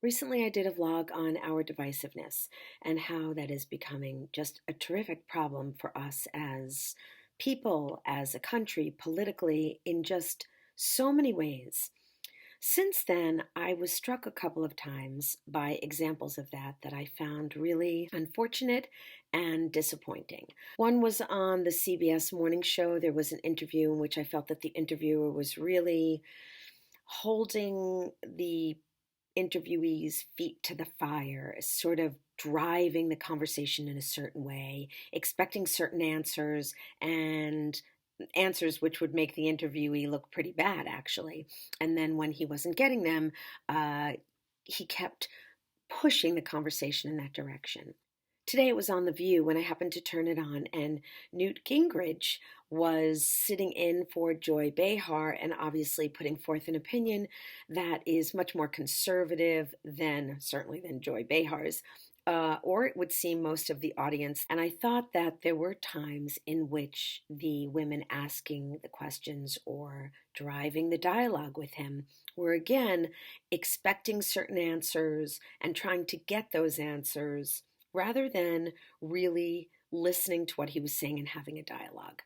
Recently, I did a vlog on our divisiveness and how that is becoming just a terrific problem for us as people, as a country, politically, in just so many ways. Since then, I was struck a couple of times by examples of that I found really unfortunate and disappointing. One was on the CBS morning show. There was an interview in which I felt that the interviewer was really holding the interviewees' feet to the fire, sort of driving the conversation in a certain way, expecting certain answers, and answers which would make the interviewee look pretty bad, actually. And then when he wasn't getting them, uh, he kept pushing the conversation in that direction. Today it was on The View when I happened to turn it on, and Newt Gingrich was sitting in for Joy Behar and obviously putting forth an opinion that is much more conservative certainly than Joy Behar's, or it would seem most of the audience. And I thought that there were times in which the women asking the questions or driving the dialogue with him were again expecting certain answers and trying to get those answers rather than really listening to what he was saying and having a dialogue.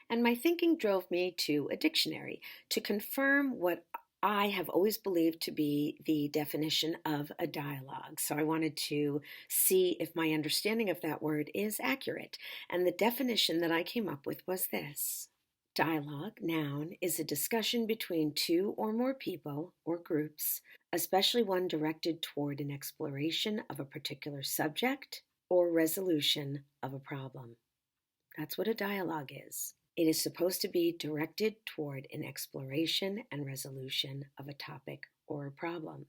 And my thinking drove me to a dictionary to confirm what I have always believed to be the definition of a dialogue. So I wanted to see if my understanding of that word is accurate. And the definition that I came up with was this. Dialogue, noun, is a discussion between two or more people or groups, especially one directed toward an exploration of a particular subject or resolution of a problem. That's what a dialogue is. It is supposed to be directed toward an exploration and resolution of a topic or a problem.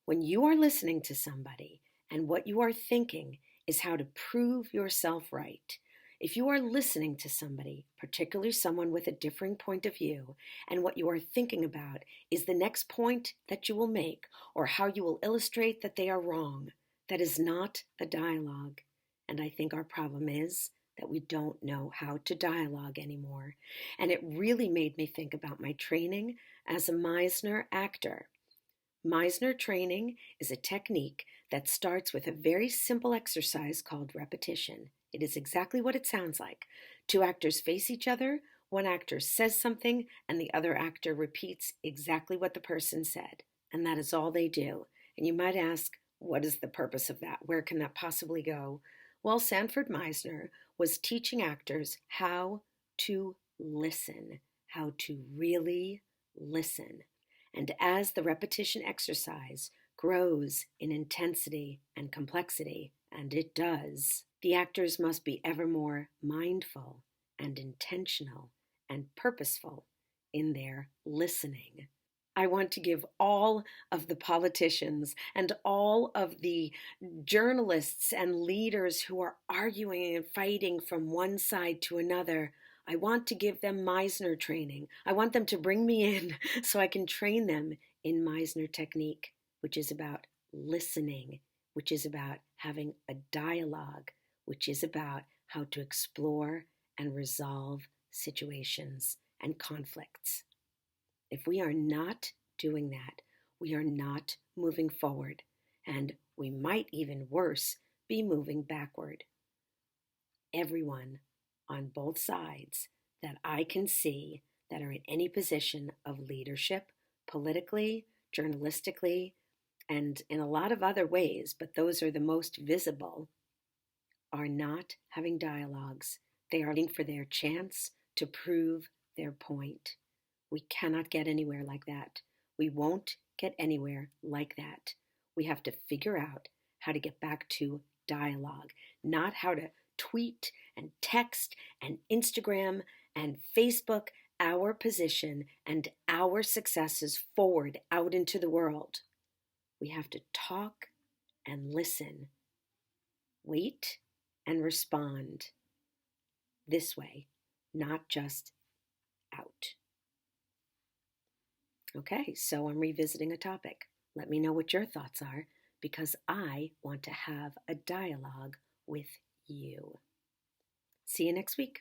When you are listening to somebody and what you are thinking is how to prove yourself right, if you are listening to somebody, particularly someone with a differing point of view, and what you are thinking about is the next point that you will make or how you will illustrate that they are wrong, that is not a dialogue. And I think our problem is that we don't know how to dialogue anymore. And it really made me think about my training as a Meisner actor. Meisner training is a technique that starts with a very simple exercise called repetition. It is exactly what it sounds like. Two actors face each other, one actor says something, and the other actor repeats exactly what the person said. And that is all they do. And you might ask, what is the purpose of that? Where can that possibly go? Well, Sanford Meisner was teaching actors how to listen, how to really listen. And as the repetition exercise grows in intensity and complexity, and it does, the actors must be ever more mindful and intentional and purposeful in their listening. I want to give all of the politicians and all of the journalists and leaders who are arguing and fighting from one side to another, I want to give them Meisner training. I want them to bring me in so I can train them in Meisner technique, which is about listening, which is about having a dialogue, which is about how to explore and resolve situations and conflicts. If we are not doing that, we are not moving forward, and we might even worse be moving backward. Everyone on both sides that I can see that are in any position of leadership, politically, journalistically, and in a lot of other ways, but those are the most visible, are not having dialogues. They are waiting for their chance to prove their point. We cannot get anywhere like that. We won't get anywhere like that. We have to figure out how to get back to dialogue, not how to tweet and text and Instagram and Facebook our position and our successes forward out into the world. We have to talk and listen, wait and respond this way, not just out. Okay, so I'm revisiting a topic. Let me know what your thoughts are because I want to have a dialogue with you. See you next week.